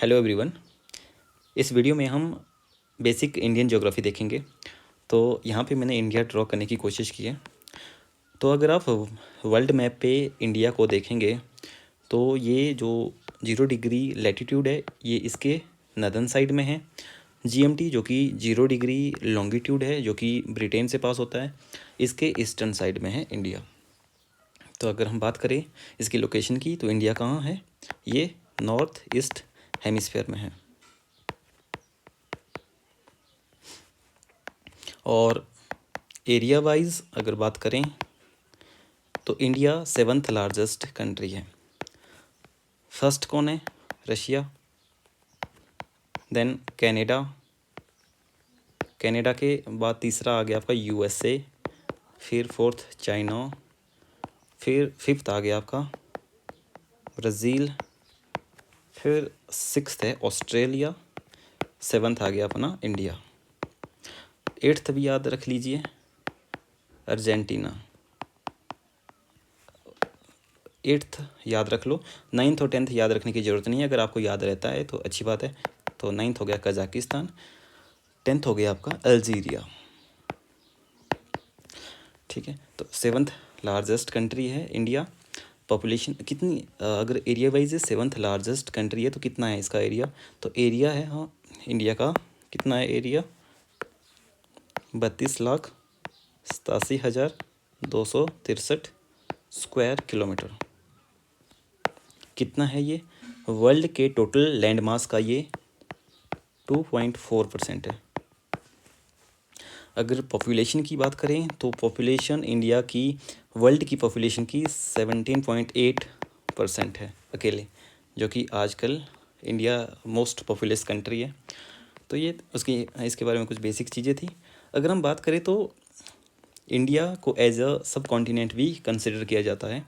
Hello everyone. इस video में हम बेसिक इंडियन ज्योग्राफी देखेंगे। तो यहाँ पे मैंने इंडिया ड्रॉ करने की कोशिश की है। तो अगर आप वर्ल्ड मैप पे इंडिया को देखेंगे तो ये जो 0 डिग्री लैटिट्यूड है ये इसके नदर्न साइड में है। जीएमटी जो कि 0 डिग्री लॉन्गिट्यूड है जो कि ब्रिटेन से पास होता है, इसके ईस्टर्न साइड में है इंडिया। तो अगर हम बात करें इसकी लोकेशन की तो इंडिया कहाँ है, ये नॉर्थ ईस्ट हेमिस्फेयर में है। और एरिया वाइज अगर बात करें तो इंडिया 7th लार्जेस्ट कंट्री है। फर्स्ट कौन है, रशिया, देन कनाडा, कनाडा के बाद तीसरा आ गया आपका यूएसए, फिर फोर्थ चाइना, फिर फिफ्थ आ गया आपका ब्राज़ील, फिर सिक्स्थ है ऑस्ट्रेलिया, सेवन्थ आ गया अपना इंडिया, एट्थ भी याद रख लीजिए अर्जेंटीना, एट्थ याद रख लो। नाइन्थ और 10th याद रखने की ज़रूरत नहीं है, अगर आपको याद रहता है तो अच्छी बात है। तो नाइन्थ हो गया कजाकिस्तान, 10th हो गया आपका अल्जीरिया। ठीक है, तो 7th लार्जेस्ट कंट्री है इंडिया। पॉपुलेशन कितनी, अगर area wise 7th largest country है तो कितना है इसका एरिया, तो एरिया है हाँ इंडिया का कितना है एरिया, 32,87,263 स्क्वायर किलोमीटर। कितना है ये, वर्ल्ड के टोटल लैंड मास का ये 2.4% है। अगर पॉपुलेशन की बात करें तो पॉपुलेशन इंडिया की वर्ल्ड की पॉपुलेशन की 17.8% है अकेले, जो कि आजकल इंडिया मोस्ट पॉपुलस कंट्री है। तो ये उसकी इसके बारे में कुछ बेसिक चीज़ें थी। अगर हम बात करें तो इंडिया को एज अ सब कॉन्टिनेंट भी कंसिडर किया जाता है।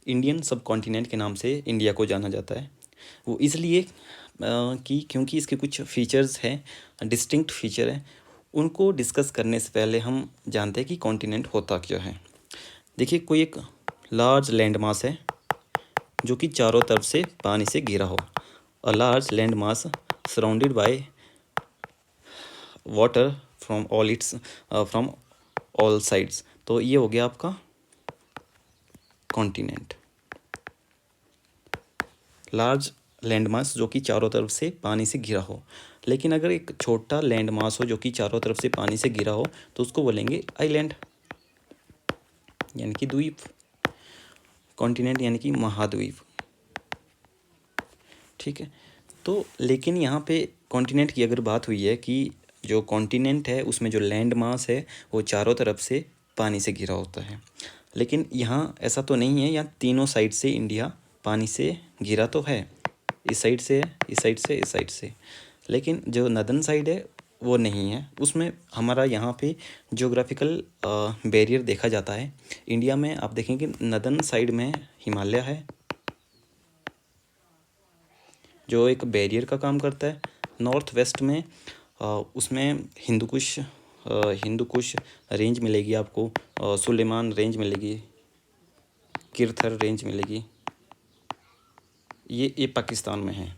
इंडियन सब कॉन्टिनेंट के नाम से इंडिया को जाना जाता है। वो इसलिए कि क्योंकि इसके कुछ फीचर्स हैं, डिस्टिंक्ट फीचर हैं। उनको डिस्कस करने से पहले हम जानते हैं कि कॉन्टिनेंट होता क्या है। देखिए, कोई एक लार्ज लैंड मास है जो कि चारों तरफ से पानी से घिरा हो। A large land mass surrounded by water from all sides. तो ये हो गया आपका कॉन्टिनेंट, लार्ज लैंड मास जो कि चारों तरफ से पानी से घिरा हो। लेकिन अगर एक छोटा लैंड मास हो जो कि चारों तरफ से पानी से घिरा हो तो उसको बोलेंगे आइलैंड, यानी कि द्वीप। कॉन्टिनेंट यानी कि महाद्वीप। ठीक है, तो लेकिन यहाँ पे कॉन्टिनेंट की अगर बात हुई है कि जो कॉन्टिनेंट है उसमें जो लैंड मास है वो चारों तरफ से पानी से घिरा होता है। लेकिन यहाँ ऐसा तो नहीं है, यहाँ तीनों साइड से इंडिया पानी से घिरा तो है, इस साइड से है, इस साइड से, इस साइड से। लेकिन जो नदर्न साइड है वो नहीं है, उसमें हमारा यहाँ पे ज्योग्राफिकल बैरियर देखा जाता है। इंडिया में आप देखेंगे नदर्न साइड में हिमालय है जो एक बैरियर का काम करता है। नॉर्थ वेस्ट में उसमें हिंदुकुश रेंज मिलेगी आपको, सुलेमान रेंज मिलेगी, किरथर रेंज मिलेगी, ये पाकिस्तान में है।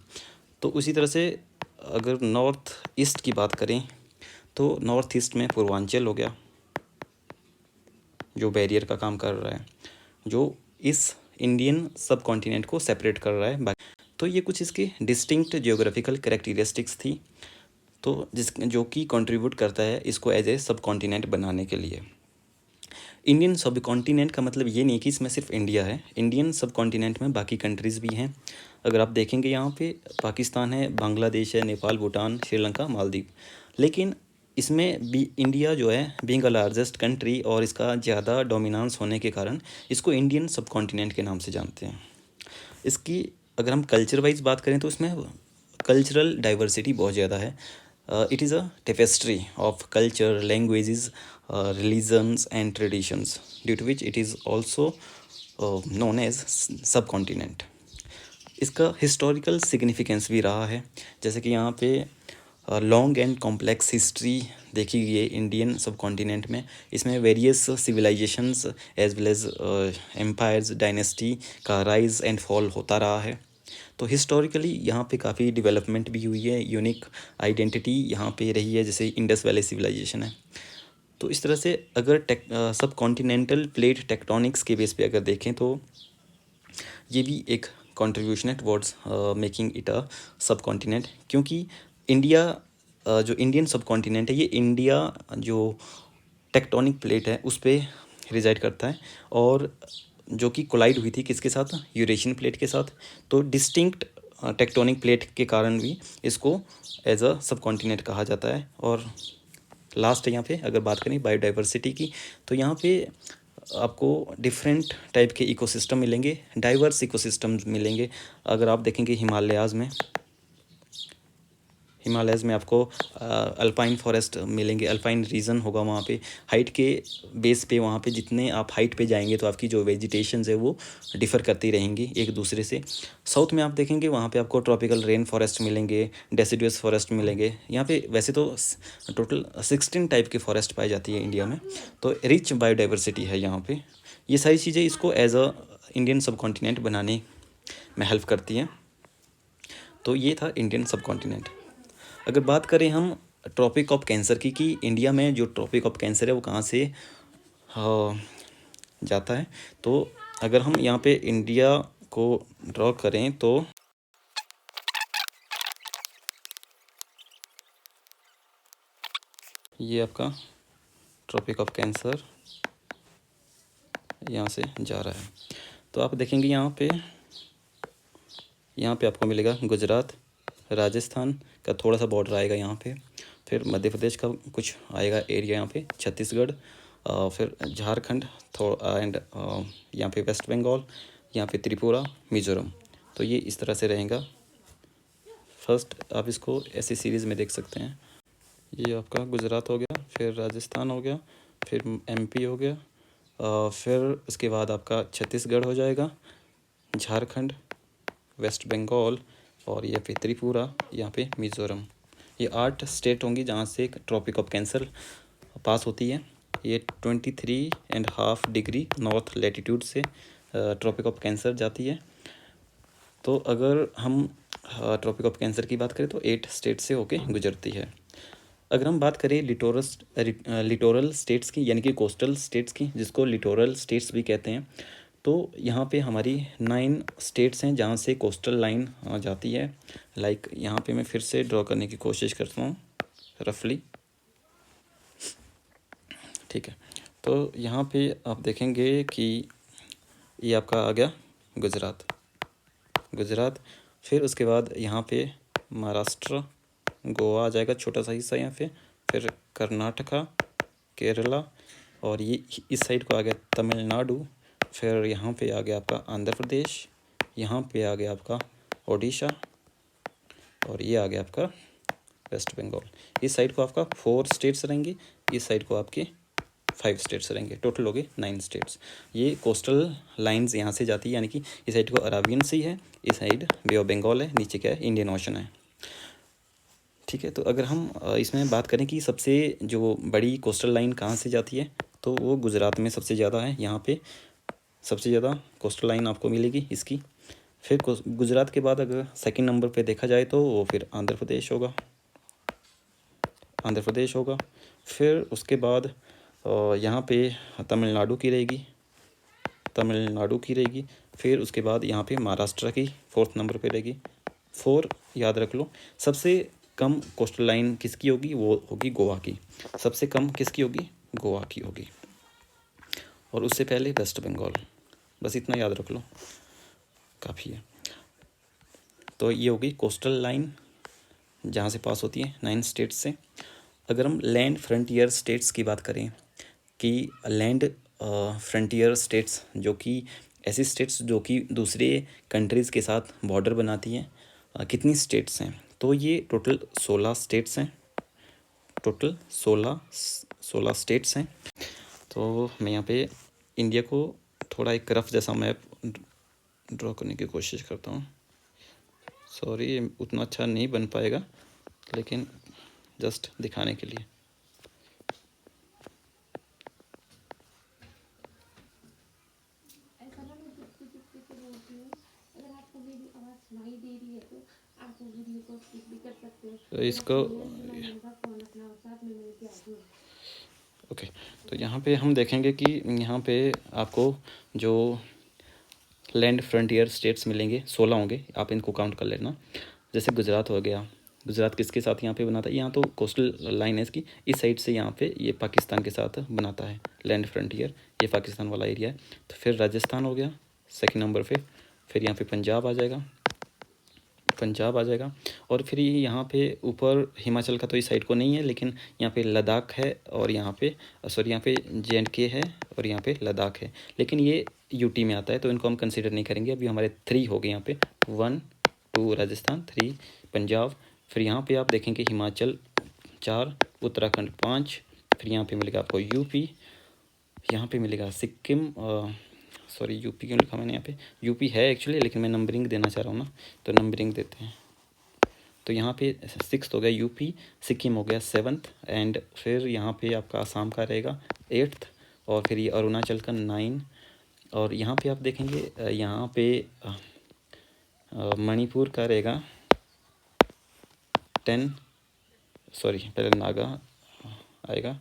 तो उसी तरह से अगर नॉर्थ ईस्ट की बात करें तो नॉर्थ ईस्ट में पूर्वांचल हो गया जो बैरियर का काम कर रहा है, जो इस इंडियन सब कॉन्टिनेंट को सेपरेट कर रहा है। तो ये कुछ इसके डिस्टिंक्ट जियोग्राफिकल कैरेक्टरिस्टिक्स थी, तो जो कि कंट्रीब्यूट करता है इसको एज ए सब कॉन्टिनेंट बनाने के लिए। इंडियन सब कॉन्टिनेंट का मतलब ये नहीं कि इसमें सिर्फ इंडिया है, इंडियन सब कॉन्टिनेंट में बाकी कंट्रीज़ भी हैं। अगर आप देखेंगे यहाँ पे पाकिस्तान है, बांग्लादेश है, नेपाल, भूटान, श्रीलंका, मालदीव। लेकिन इसमें भी इंडिया जो है बीइंग अ लार्जेस्ट कंट्री और इसका ज़्यादा डोमिनेंस होने के कारण इसको इंडियन सब कॉन्टिनेंट के नाम से जानते हैं। इसकी अगर हम कल्चर वाइज बात करें तो इसमें कल्चरल डाइवर्सिटी बहुत ज़्यादा है। It is a tapestry of culture, languages, religions and traditions, due to which it is also known as सब कॉन्टिनेंट। इसका हिस्टोरिकल सिग्निफिकेंस भी रहा है, जैसे कि यहाँ पे लॉन्ग एंड कॉम्प्लेक्स हिस्ट्री देखी गई है इंडियन सब कॉन्टिनेंट में। इसमें various civilisations as well as empires, dynasty का राइज एंड फॉल होता रहा है। तो हिस्टोरिकली यहाँ पे काफ़ी डेवलपमेंट भी हुई है, यूनिक आइडेंटिटी यहाँ पे रही है, जैसे इंडस वैली सिविलाइजेशन है। तो इस तरह से अगर सब कॉन्टिनेंटल प्लेट टेक्टोनिक्स के बेस पे अगर देखें तो ये भी एक कंट्रीब्यूशन है टुवर्ड्स मेकिंग इट अ सब कॉन्टिनेंट, क्योंकि इंडिया जो इंडियन सब कॉन्टिनेंट है, ये इंडिया जो टेक्टोनिक प्लेट है उस पर रिजाइड करता है, और जो कि कोलाइड हुई थी किसके साथ, यूरेशियन प्लेट के साथ। तो डिस्टिंक्ट टेक्टोनिक प्लेट के कारण भी इसको एज अ सब कॉन्टिनेंट कहा जाता है। और लास्ट यहाँ पे अगर बात करें बायोडाइवर्सिटी की, तो यहाँ पे आपको डिफरेंट टाइप के इकोसिस्टम मिलेंगे, डाइवर्स इकोसिस्टम्स मिलेंगे। अगर आप देखेंगे हिमालयज़ में आपको अल्पाइन फॉरेस्ट मिलेंगे, अल्पाइन रीजन होगा वहाँ पे। हाइट के बेस पे वहाँ पे जितने आप हाइट पे जाएंगे तो आपकी जो वेजिटेशंस है वो डिफ़र करती रहेंगी एक दूसरे से। साउथ में आप देखेंगे वहाँ पे आपको ट्रॉपिकल रेन फॉरेस्ट मिलेंगे, डेसिडुअस फॉरेस्ट मिलेंगे। यहाँ पे वैसे तो टोटल 16 टाइप के फॉरेस्ट पाई जाती है इंडिया में, तो रिच बायोडाइवर्सिटी है यहाँ पे। ये सारी चीज़ें इसको एज अ इंडियन सब कॉन्टिनेंट बनाने में हेल्प करती हैं। तो ये था इंडियन सब कॉन्टिनेंट। अगर बात करें हम ट्रॉपिक ऑफ कैंसर की, कि इंडिया में जो ट्रॉपिक ऑफ कैंसर है वो कहाँ से जाता है, तो अगर हम यहाँ पे इंडिया को ड्रॉ करें तो ये आपका ट्रॉपिक ऑफ कैंसर यहाँ से जा रहा है। तो आप देखेंगे यहाँ पे आपको मिलेगा गुजरात, राजस्थान का थोड़ा सा बॉर्डर आएगा यहाँ पे, फिर मध्य प्रदेश का कुछ आएगा एरिया यहाँ पे, छत्तीसगढ़, फिर झारखंड एंड यहाँ पे वेस्ट बंगाल, यहाँ पे त्रिपुरा, मिज़ोरम। तो ये इस तरह से रहेगा। फर्स्ट आप इसको ऐसी सीरीज़ में देख सकते हैं। ये आपका गुजरात हो गया, फिर राजस्थान हो गया, फिर एमपी हो गया, फिर उसके बाद आपका छत्तीसगढ़ हो जाएगा, झारखंड, वेस्ट बंगाल, और ये पे त्रिपुरा, यहाँ पे मिज़ोरम। ये 8 स्टेट होंगी जहाँ से ट्रॉपिक ऑफ कैंसर पास होती है। ये 23.5 डिग्री नॉर्थ लैटिट्यूड से ट्रॉपिक ऑफ कैंसर जाती है। तो अगर हम ट्रॉपिक ऑफ कैंसर की बात करें तो 8 स्टेट से होके गुजरती है। अगर हम बात करें लिटोरल स्टेट्स की, यानी कि कोस्टल स्टेट्स की, जिसको लिटोरल स्टेट्स भी कहते हैं, तो यहाँ पे हमारी 9 स्टेट्स हैं जहाँ से कोस्टल लाइन जाती है। लाइक यहाँ पे मैं फिर से ड्रॉ करने की कोशिश करता हूँ रफली, ठीक है। तो यहाँ पे आप देखेंगे कि ये आपका आ गया गुजरात, फिर उसके बाद यहाँ पे महाराष्ट्र, गोवा आ जाएगा, छोटा सा हिस्सा यहाँ पे, फिर कर्नाटका, केरला, और ये इस साइड को आ गया तमिलनाडु, फिर यहाँ पे आ गया आपका आंध्र प्रदेश, यहाँ पे आ गया आपका ओडिशा, और ये आ गया आपका वेस्ट बंगाल। इस साइड को आपका 4 स्टेट्स रहेंगे, इस साइड को आपके 5 स्टेट्स रहेंगे, टोटल हो गए 9 स्टेट्स। ये कोस्टल लाइंस यहाँ से जाती है, यानी कि इस साइड को अराबियन सी है, इस साइड बे ऑफ बंगाल है, नीचे क्या है, इंडियन ओशन है, ठीक है। तो अगर हम इसमें बात करें कि सबसे जो बड़ी कोस्टल लाइन कहाँ से जाती है, तो वो गुजरात में सबसे ज़्यादा है। यहाँ पे सबसे ज़्यादा कोस्टल लाइन आपको मिलेगी इसकी। फिर गुजरात के बाद अगर सेकंड नंबर पे देखा जाए तो वो फिर आंध्र प्रदेश होगा। फिर उसके बाद यहाँ पे तमिलनाडु की रहेगी। फिर उसके बाद यहाँ पे महाराष्ट्र की 4th नंबर पे रहेगी। 4 याद रख लो। सबसे कम कोस्टल लाइन किसकी होगी, वो होगी गोवा की। सबसे कम किसकी होगी, गोवा की होगी, और उससे पहले वेस्ट बंगाल। बस इतना याद रख लो, काफ़ी है। तो ये होगी कोस्टल लाइन जहाँ से पास होती है 9 स्टेट्स से। अगर हम लैंड फ्रंटियर स्टेट्स की बात करें, कि लैंड फ्रंटियर स्टेट्स जो कि ऐसी स्टेट्स जो कि दूसरे कंट्रीज़ के साथ बॉर्डर बनाती हैं, कितनी स्टेट्स हैं, तो ये टोटल 16 स्टेट्स हैं। टोटल 16 स्टेट्स हैं। तो मैं यहाँ पे इंडिया को थोड़ा एक रफ जैसा मैप ड्रॉ करने की कोशिश करता हूँ। सॉरी, उतना अच्छा नहीं बन पाएगा, लेकिन जस्ट दिखाने के लिए। तो इसको ओके, तो यहाँ पे हम देखेंगे कि यहाँ पे आपको जो लैंड फ्रंटियर स्टेट्स मिलेंगे 16 होंगे, आप इनको काउंट कर लेना। जैसे गुजरात हो गया, गुजरात किसके साथ यहाँ पे बनाता है, यहाँ तो कोस्टल लाइन है इसकी, इस साइड से यहाँ पे ये पाकिस्तान के साथ बनाता है लैंड फ्रंटियर, ये पाकिस्तान वाला एरिया है। तो फिर राजस्थान हो गया सेकंड नंबर पे, फिर यहाँ पे पंजाब आ जाएगा, पंजाब आ जाएगा। और फिर ये यहाँ पे ऊपर हिमाचल का तो इस साइड को नहीं है, लेकिन यहाँ पे लद्दाख है, और यहाँ पे सॉरी यहाँ पे JNK है, और यहाँ पे लद्दाख है, लेकिन ये यूटी में आता है, तो इनको हम कंसिडर नहीं करेंगे। अभी हमारे 3 हो गए यहाँ पे, 1 2 राजस्थान, 3 पंजाब। फिर यहाँ पे आप देखेंगे हिमाचल 4, उत्तराखंड 5, फिर यहाँ पे मिलेगा आपको यूपी, यहाँ पे मिलेगा सिक्किम, सॉरी यूपी क्यों लिखा मैंने यहाँ पे, यूपी है एक्चुअली, लेकिन मैं नंबरिंग देना चाह रहा हूँ ना, तो नंबरिंग देते हैं। तो यहाँ पे 6 हो गया यूपी, सिक्किम हो गया 7th, एंड फिर यहाँ पे आपका आसाम का रहेगा 8th, और फिर ये अरुणाचल का 9, और यहाँ पे आप देखेंगे यहाँ पे मणिपुर का रहेगा 10, सॉरी पहले नागा आएगा,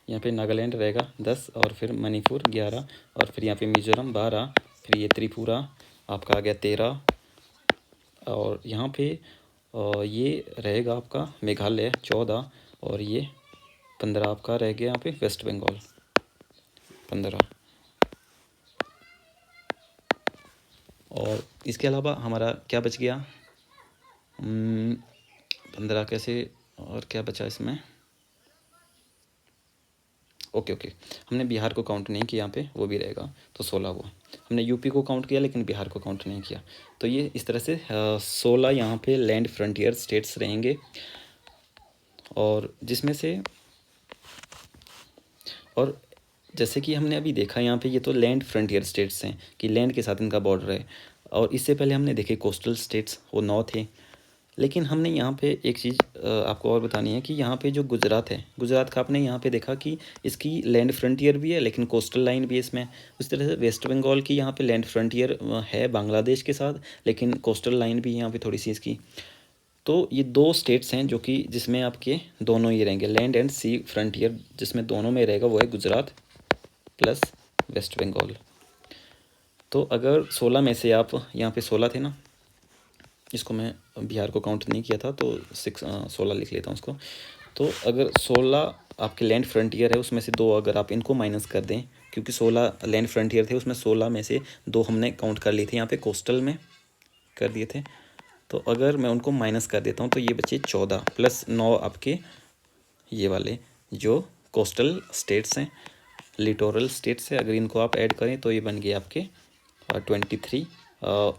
यहाँ पे नागालैंड रहेगा 10, और फिर मणिपुर 11, और फिर यहाँ पे मिजोरम 12, फिर ये त्रिपुरा आपका आ गया 13, और यहाँ पे ये रहेगा आपका मेघालय 14, और ये 15 आपका रह गया यहाँ पे वेस्ट बंगाल 15। और इसके अलावा हमारा क्या बच गया, 15 कैसे, और क्या बचा इसमें, ओके ओके, हमने बिहार को काउंट नहीं किया यहाँ पे, वो भी रहेगा, तो 16 हुआ। हमने यूपी को काउंट किया लेकिन बिहार को काउंट नहीं किया। तो ये इस तरह से 16 यहाँ पे लैंड फ्रंटियर स्टेट्स रहेंगे, और जिसमें से, और जैसे कि हमने अभी देखा यहाँ पे, ये तो लैंड फ्रंटियर स्टेट्स हैं कि लैंड के साथ इनका बॉर्डर है, और इससे पहले हमने देखे कोस्टल स्टेट्स, वो 9 थे। लेकिन हमने यहाँ पे एक चीज़ आपको और बतानी है कि यहाँ पे जो गुजरात है, गुजरात का आपने यहाँ पे देखा कि इसकी लैंड फ्रंटियर भी है लेकिन कोस्टल लाइन भी है इसमें। उस तरह से वेस्ट बंगाल की यहाँ पे लैंड फ्रंटियर है बांग्लादेश के साथ, लेकिन कोस्टल लाइन भी यहाँ पे थोड़ी सी इसकी। तो ये 2 स्टेट्स हैं जो कि जिसमें आपके दोनों ही रहेंगे, लैंड एंड सी फ्रंटियर जिसमें दोनों में रहेगा, वो है गुजरात प्लस वेस्ट बंगाल। तो अगर 16 में से आप यहाँ पे 16 थे ना, इसको मैं बिहार को काउंट नहीं किया था तो 16 लिख लेता हूँ उसको। तो अगर 16 आपके लैंड फ्रंटियर है, उसमें से 2 अगर आप इनको माइनस कर दें, क्योंकि 16 लैंड फ्रंटियर थे, उसमें 16 में से 2 हमने काउंट कर लिए थे यहाँ पे कोस्टल में कर दिए थे। तो अगर मैं उनको माइनस कर देता हूँ तो ये बचे 14 प्लस 9 आपके ये वाले जो कोस्टल स्टेट्स हैं, लिटोरल स्टेट्स है, अगर इनको आप ऐड करें तो ये बन गए आपके 23।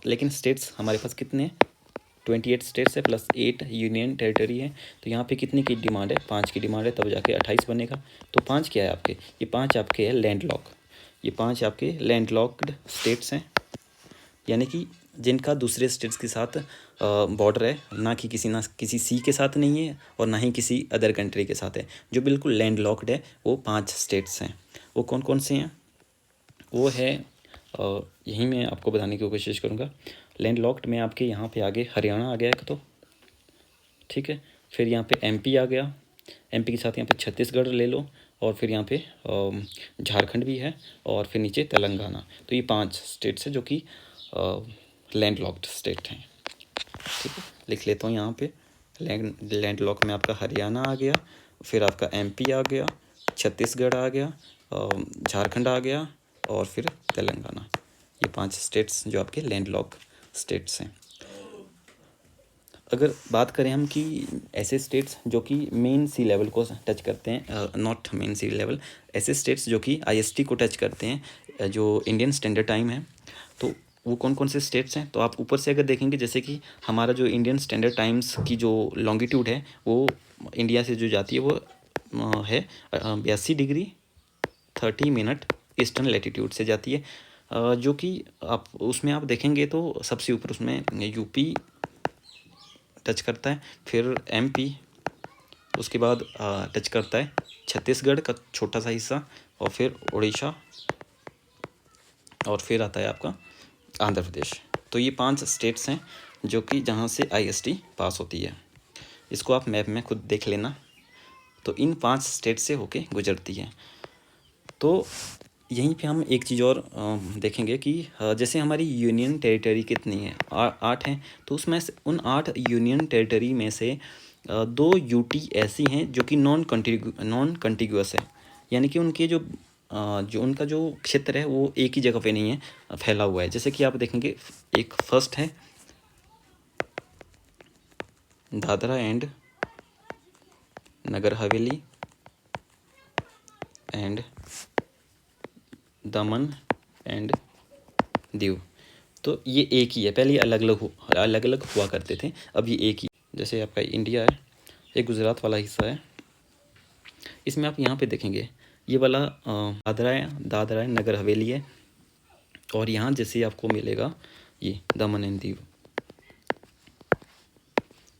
लेकिन स्टेट्स हमारे पास कितने, 28 स्टेट्स है प्लस 8 यूनियन टेरिटरी है। तो यहाँ पे कितने की डिमांड है, 5 की डिमांड है, तब जाके 28 बनेगा। तो 5 क्या है आपके, ये 5 आपके है लैंड लॉक, ये 5 आपके लैंड लॉक्ड स्टेट्स हैं, यानी कि जिनका दूसरे स्टेट्स के साथ बॉर्डर है, ना किसी सी के साथ नहीं है और ना ही किसी अदर कंट्री के साथ है, जो बिल्कुल लैंड लॉक्ड है, वो 5 स्टेट्स हैं। वो कौन कौन से हैं, वो है यही मैं आपको बताने की कोशिश करूँगा। लैंड लॉक्ड में आपके यहाँ पे आगे हरियाणा आ गया एक तो, ठीक है, फिर यहाँ पे MP आ गया, MP के साथ यहाँ पे छत्तीसगढ़ ले लो, और फिर यहाँ पे झारखंड भी है, और फिर नीचे तेलंगाना। तो ये 5 स्टेट्स हैं जो कि लैंड लॉक्ड स्टेट हैं, ठीक है। लिख लेता हूँ यहाँ पे, लैंड लॉक में आपका हरियाणा आ गया, फिर आपका MP आ गया, छत्तीसगढ़ आ गया, झारखंड आ गया, और फिर तेलंगाना। ये 5 स्टेट्स जो आपके लैंड लॉक स्टेट्स हैं। अगर बात करें हम कि ऐसे स्टेट्स जो कि मेन सी लेवल को टच करते हैं, नॉट मेन सी लेवल, ऐसे स्टेट्स जो कि IST को टच करते हैं, जो इंडियन स्टैंडर्ड टाइम है, तो वो कौन कौन से स्टेट्स हैं। तो आप ऊपर से अगर देखेंगे, जैसे कि हमारा जो इंडियन स्टैंडर्ड टाइम्स की जो लॉन्गिट्यूड है, वो इंडिया से जो जाती है वो है 82 डिग्री 30 मिनट ईस्टर्न लैटिट्यूड से जाती है, जो कि आप उसमें आप देखेंगे तो सबसे ऊपर उसमें यूपी टच करता है, फिर MP, उसके बाद टच करता है छत्तीसगढ़ का छोटा सा हिस्सा, और फिर उड़ीसा, और फिर आता है आपका आंध्र प्रदेश। तो ये 5 स्टेट्स हैं जो कि जहाँ से आईएसटी पास होती है। इसको आप मैप में खुद देख लेना। तो इन 5 स्टेट से होके गुजरती है। तो यहीं पे हम एक चीज़ और देखेंगे कि जैसे हमारी यूनियन टेरिटरी कितनी है, 8 हैं। तो उसमें से उन 8 यूनियन टेरिटरी में से 2 यूटी ऐसी हैं जो कि नॉन कंटिग्यूअस है, यानी कि उनके जो उनका जो क्षेत्र है वो एक ही जगह पे नहीं है, फैला हुआ है। जैसे कि आप देखेंगे, एक फर्स्ट है Dadra and Nagar Haveli and Daman and Diu. तो ये एक ही है, पहले अलग अलग हुआ करते थे, अब ये एक ही। जैसे आपका इंडिया है, ये गुजरात वाला हिस्सा है, इसमें आप यहाँ पे देखेंगे ये वाला दादरा है, नगर हवेली है, और यहाँ जैसे आपको मिलेगा ये दमन एंड दीव।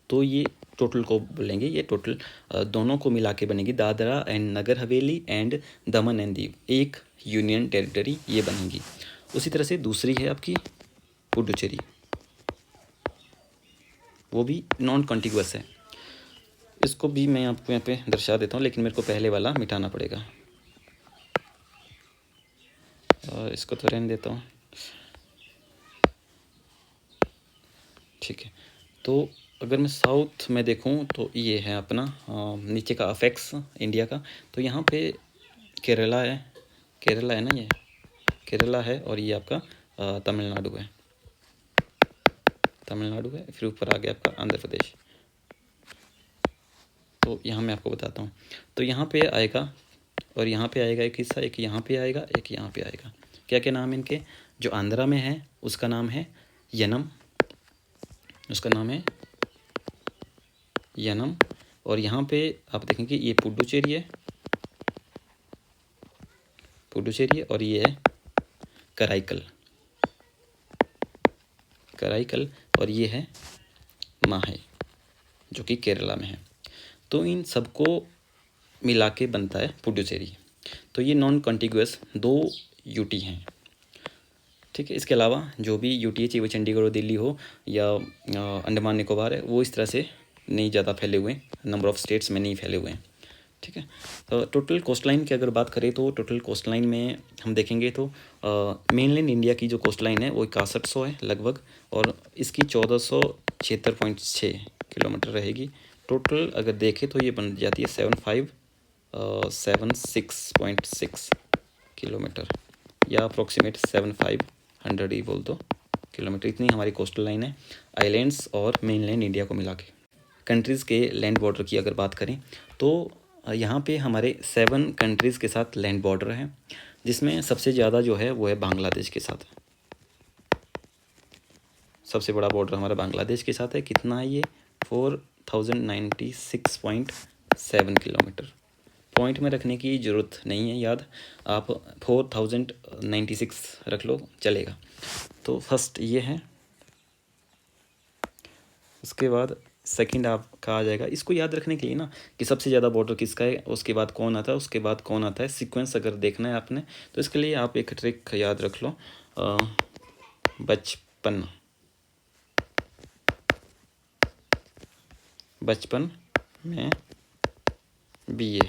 तो ये टोटल को बोलेंगे, ये टोटल दोनों को मिला के बनेगी Dadra and Nagar Haveli and Daman and Diu, एक यूनियन टेरिटरी ये बनेगी। उसी तरह से दूसरी है आपकी पुडुचेरी, वो भी नॉन कॉन्टिग्यूअस है। इसको भी मैं आपको यहाँ पे दर्शा देता हूँ, लेकिन मेरे को पहले वाला मिटाना पड़ेगा, और इसको तो रहने देता हूँ। ठीक है, तो अगर मैं साउथ में देखूं तो ये है अपना नीचे का अफेक्स इंडिया का। तो यहाँ पे केरला है ना, ये केरला है, और ये आपका तमिलनाडु है, फिर ऊपर आ गया आपका आंध्र प्रदेश। तो यहाँ मैं आपको बताता हूँ, तो यहाँ पे आएगा, और यहाँ पे आएगा एक हिस्सा, एक यहाँ पे आएगा, एक यहाँ पे आएगा। क्या क्या नाम है इनके? जो आंध्रा में है उसका नाम है यनम, और यहाँ पे आप देखेंगे ये पुडुचेरी है, और ये है कराईकल, और ये है माहे जो कि केरला में है। तो इन सबको मिला के बनता है पुडुचेरी। तो ये नॉन कॉन्टिग्यूअस 2 यूटी हैं। ठीक है, इसके अलावा जो भी यूटी है, चाहे वो चंडीगढ़ हो, दिल्ली हो, या अंडमान निकोबार है, वो इस तरह से नहीं ज़्यादा फैले हुए हैं, नंबर ऑफ़ स्टेट्स में नहीं फैले हुए हैं। ठीक है, तो टोटल कोस्ट लाइन की अगर बात करें तो टोटल कोस्ट लाइन में हम देखेंगे तो मेनलैंड इंडिया की जो कोस्ट लाइन है वो 6100 है लगभग, और इसकी 1476.6 किलोमीटर रहेगी। टोटल अगर देखें तो ये बन जाती है 7576 किलोमीटर, या अप्रोक्सीमेट 7500 ही बोल दो किलोमीटर। इतनी हमारी कोस्टल लाइन है आइलैंड्स और मेनलैंड इंडिया को मिला के। कंट्रीज़ के लैंड बॉर्डर की अगर बात करें तो यहाँ पे हमारे 7 कंट्रीज़ के साथ लैंड बॉर्डर है, जिसमें सबसे ज़्यादा जो है वो है बांग्लादेश के साथ। सबसे बड़ा बॉर्डर हमारा बांग्लादेश के साथ है। कितना है ये? 4096.7 किलोमीटर। पॉइंट में रखने की ज़रूरत नहीं है याद, आप 4096 रख लो चलेगा। तो फर्स्ट ये है, उसके बाद सेकंड आपका आ जाएगा। इसको याद रखने के लिए ना कि सबसे ज़्यादा बॉर्डर किसका है, उसके बाद कौन आता है, उसके बाद कौन आता है, सीक्वेंस अगर देखना है आपने तो इसके लिए आप एक ट्रिक याद रख लो, 55 में BA,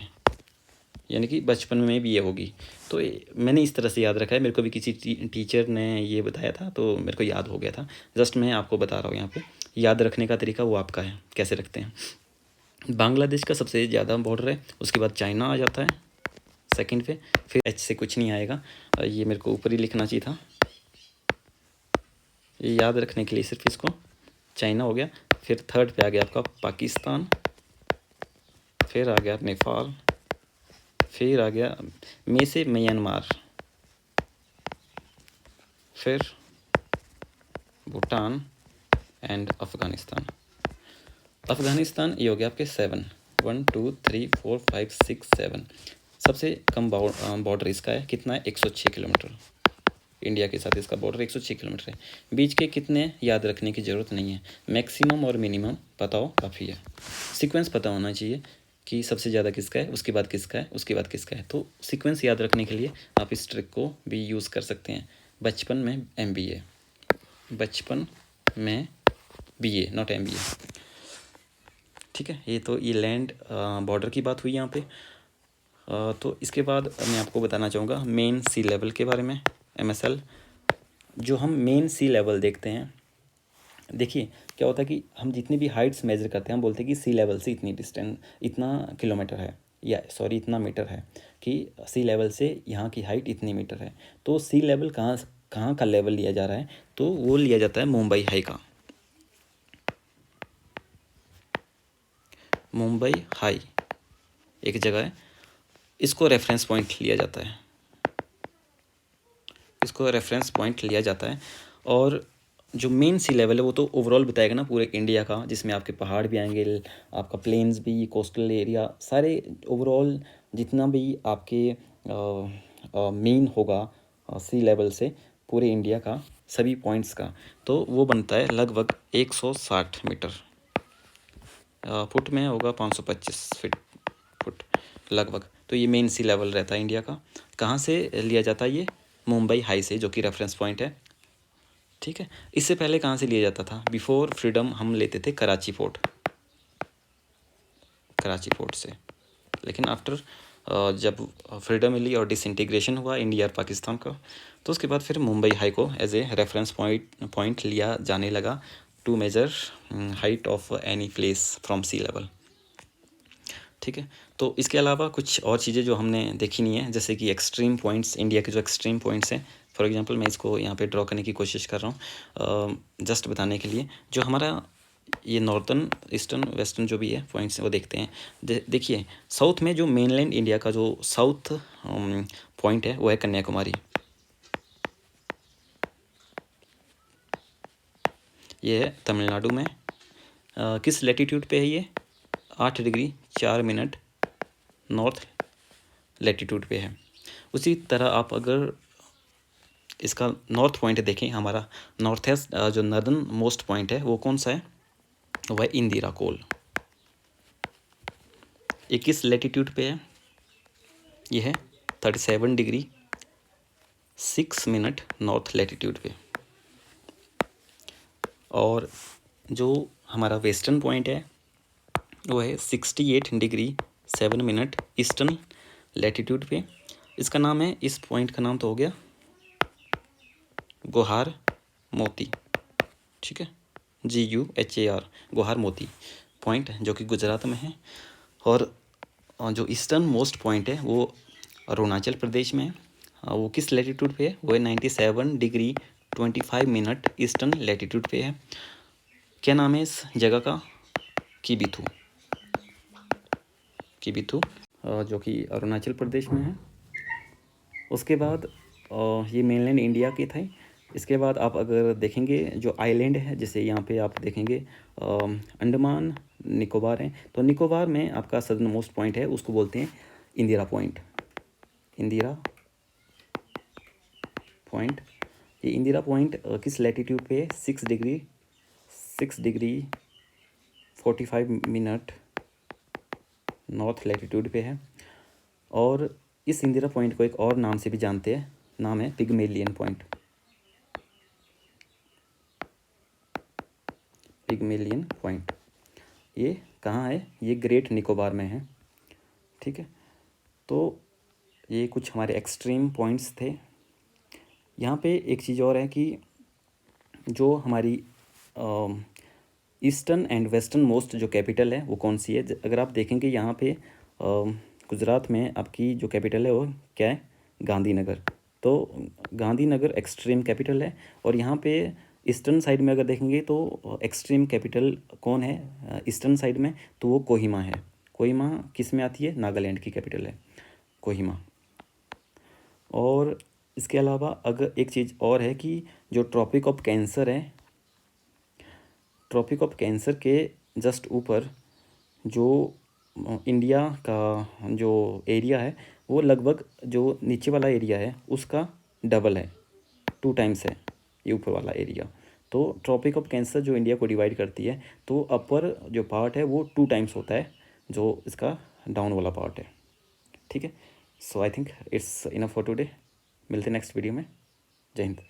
यानी कि बचपन में BA होगी। तो मैंने इस तरह से याद रखा है, मेरे को भी किसी टीचर ने ये बताया था तो मेरे को याद हो गया था। जस्ट मैं आपको बता रहा हूँ यहाँ पे, याद रखने का तरीका वो आपका है, कैसे रखते हैं। बांग्लादेश का सबसे ज़्यादा बॉर्डर है, उसके बाद चाइना आ जाता है सेकंड पे, फिर H से कुछ नहीं आएगा, ये मेरे को ऊपर ही लिखना चाहिए था। ये याद रखने के लिए सिर्फ इसको, चाइना हो गया, फिर थर्ड पे आ गया आपका पाकिस्तान, फिर आ गया नेपाल, फिर आ गया में से म्यांमार, फिर भूटान एंड अफ़गानिस्तान। ये हो गया आपके 7, 1 2 3 4 5 6 7। सबसे कम बॉर्डर इसका है, कितना है? 106 किलोमीटर। इंडिया के साथ इसका बॉर्डर 106 किलोमीटर है। बीच के कितने याद रखने की ज़रूरत नहीं है, मैक्सिमम और मिनिमम पता हो काफ़ी है। सीक्वेंस पता होना चाहिए कि सबसे ज़्यादा किसका है, उसके बाद किसका है, उसके बाद किसका है। तो सीक्वेंस याद रखने के लिए आप इस ट्रिक को भी यूज़ कर सकते हैं। बचपन में MBA, बचपन में BA, नॉट MBA। ठीक है, ये तो ये लैंड बॉर्डर की बात हुई यहाँ पे। तो इसके बाद मैं आपको बताना चाहूँगा मेन सी लेवल के बारे में, MSL। जो हम मेन सी लेवल देखते हैं, देखिए क्या होता है कि हम जितनी भी हाइट्स मेजर करते हैं हम बोलते हैं कि सी लेवल से इतनी डिस्टेंस, इतना किलोमीटर है, या सॉरी इतना मीटर है, कि सी लेवल से यहाँ की हाइट इतनी मीटर है। तो सी लेवल कहाँ कहाँ का लेवल लिया जा रहा है, तो वो लिया जाता है मुंबई हाई का। मुंबई हाई एक जगह है, इसको रेफरेंस पॉइंट लिया जाता है, इसको रेफरेंस पॉइंट लिया जाता है। और जो मेन सी लेवल है वो तो ओवरऑल बताएगा ना पूरे इंडिया का, जिसमें आपके पहाड़ भी आएंगे, आपका प्लेन्स भी, कोस्टल एरिया, सारे ओवरऑल जितना भी आपके मेन होगा सी लेवल से पूरे इंडिया का, सभी पॉइंट्स का, तो वो बनता है लगभग 160 मीटर। फुट में होगा 525 फुट लगभग। तो ये मेन सी लेवल रहता है इंडिया का। कहाँ से लिया जाता है ये? मुंबई हाई से, जो कि रेफरेंस पॉइंट है। ठीक है, इससे पहले कहाँ से लिया जाता था? बिफोर फ्रीडम हम लेते थे कराची फोर्ट, कराची फोर्ट से। लेकिन आफ्टर जब फ्रीडम मिली और डिसइंटीग्रेशन हुआ इंडिया और पाकिस्तान का, तो उसके बाद फिर मुंबई हाई को एज ए रेफरेंस पॉइंट लिया जाने लगा to measure height of any place from sea level. ठीक है, तो इसके अलावा कुछ और चीज़ें जो हमने देखी नहीं है, जैसे कि एक्सट्रीम पॉइंट्स, इंडिया के जो एक्सट्रीम पॉइंट्स हैं। फॉर एग्जांपल मैं इसको यहाँ पे ड्रॉ करने की कोशिश कर रहा हूँ जस्ट बताने के लिए। जो हमारा ये नॉर्थन, ईस्टर्न, वेस्टर्न जो भी है पॉइंट्स वो देखते हैं। देखिए साउथ में जो मेनलैंड इंडिया का जो साउथ पॉइंट है वो है कन्याकुमारी। ये है तमिलनाडु में। किस लेटीट्यूड पे है ये? 8 डिग्री 4 मिनट नॉर्थ लेटीट्यूड पे है। उसी तरह आप अगर इसका नॉर्थ पॉइंट देखें, हमारा नॉर्थ ईस्ट जो नर्दर्न मोस्ट पॉइंट है वो कौन सा है? वह इंदिरा कोल। 21 लेटीट्यूड पे है, ये है 37 डिग्री 6 मिनट नॉर्थ लेटीट्यूड पे। और जो हमारा वेस्टर्न पॉइंट है वो है 68 डिग्री 7 मिनट ईस्टर्न लेटीट्यूड पे। इसका नाम है, इस पॉइंट का नाम तो हो गया गोहार मोती। ठीक है, GUHAR, गोहार मोती पॉइंट, जो कि गुजरात में है। और जो ईस्टर्न मोस्ट पॉइंट है वो अरुणाचल प्रदेश में है। वो किस लेटीट्यूड पे है? वो है 97 डिग्री 25 मिनट ईस्टर्न लेटीट्यूड पे है। क्या नाम है इस जगह का? किबिथु, किबिथु, जो कि अरुणाचल प्रदेश में है। उसके बाद ये मेनलैंड इंडिया के थे। इसके बाद आप अगर देखेंगे जो आइलैंड है, जैसे यहाँ पे आप देखेंगे अंडमान निकोबार है, तो निकोबार में आपका सदर्न मोस्ट पॉइंट है, उसको बोलते हैं इंदिरा पॉइंट। इंदिरा पॉइंट, ये इंदिरा पॉइंट किस लैटिट्यूड पे है? 6 डिग्री 45 मिनट नॉर्थ लैटिट्यूड पे है। और इस इंदिरा पॉइंट को एक और नाम से भी जानते हैं, नाम है पिग्मेलियन पॉइंट। पिग्मेलियन पॉइंट ये कहाँ है? ये ग्रेट निकोबार में है। ठीक है, तो ये कुछ हमारे एक्सट्रीम पॉइंट्स थे। यहाँ पे एक चीज़ और है कि जो हमारी ईस्टर्न एंड वेस्टर्न मोस्ट जो कैपिटल है वो कौन सी है? अगर आप देखेंगे यहाँ पे गुजरात में आपकी जो कैपिटल है वो क्या है? गांधीनगर। तो गांधीनगर एक्सट्रीम कैपिटल है। और यहाँ पे ईस्टर्न साइड में अगर देखेंगे तो एक्सट्रीम कैपिटल कौन है ईस्टर्न साइड में? तो वो कोहिमा है। कोहिमा किस में आती है? नागालैंड की कैपिटल है कोहिमा। और इसके अलावा अगर एक चीज़ और है कि जो ट्रॉपिक ऑफ कैंसर है, ट्रॉपिक ऑफ कैंसर के जस्ट ऊपर जो इंडिया का जो एरिया है वो लगभग जो नीचे वाला एरिया है उसका डबल है, 2 टाइम्स है ये ऊपर वाला एरिया। तो ट्रॉपिक ऑफ कैंसर जो इंडिया को डिवाइड करती है, तो अपर जो पार्ट है वो 2 टाइम्स होता है जो इसका डाउन वाला पार्ट है। ठीक है, so I think it's enough for today. मिलते हैं नेक्स्ट वीडियो में। जय हिंद।